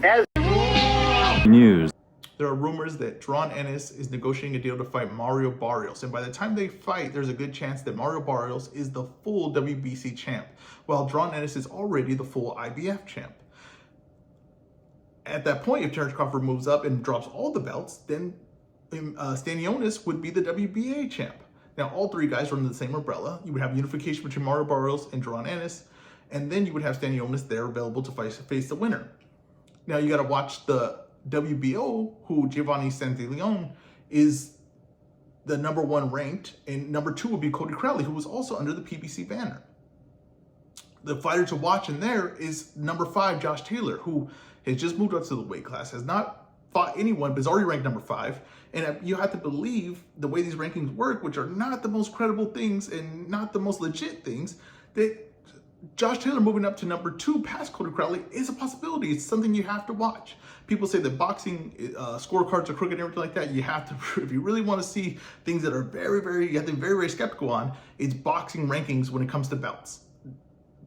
As News. There are rumors that Ennis is negotiating a deal to fight Mario Barrios, and by the time they fight, there's a good chance that Mario Barrios is the full WBC champ, while Ennis is already the full IBF champ. At that point, if Terrence Crawford moves up and drops all the belts, then Stanionis would be the WBA champ. Now, all three guys are under the same umbrella. You would have unification between Mario Barrios and Ennis, and then you would have Stanionis there available to face the winner. Now, you got to watch the WBO, who Giovanni Santillon is the #1 ranked, and #2 would be Cody Crowley, who was also under the PBC banner. The fighter to watch in there is #5, Josh Taylor, who has just moved up to the weight class, has not fought anyone, but is already ranked #5. And you have to believe the way these rankings work, which are not the most credible things and not the most legit things, that Josh Taylor moving up to #2 past Cody Crowley is a possibility. It's something you have to watch. People say that boxing scorecards are crooked and everything like that. You have to, if you really want to see things that are you have to be very, very skeptical on, it's boxing rankings when it comes to belts.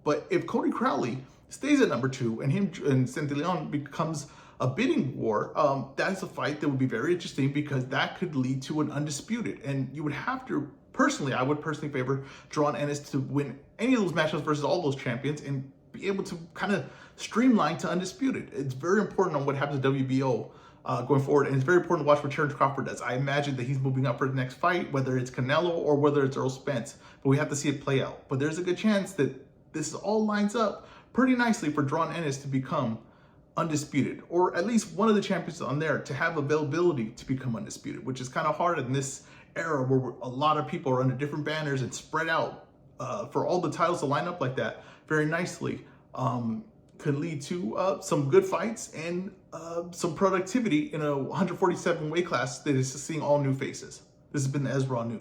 But if Cody Crowley stays at #2 and him and Santillon becomes a bidding war, that's a fight that would be very interesting because that could lead to an undisputed. And you would have to, I would personally favor Ennis to win any of those matchups versus all those champions and be able to kind of streamline to undisputed. It's very important on what happens to WBO going forward, and it's very important to watch what Terrence Crawford does. I imagine that he's moving up for the next fight, whether it's Canelo or whether it's Earl Spence, but we have to see it play out. But there's a good chance that this all lines up pretty nicely for Ennis to become undisputed, or at least one of the champions on there to have availability to become undisputed, which is kind of hard in this era where a lot of people are under different banners and spread out. For all the titles to line up like that very nicely could lead to some good fights and some productivity in a 147 weight class that is seeing all new faces. This has been the Ezra News.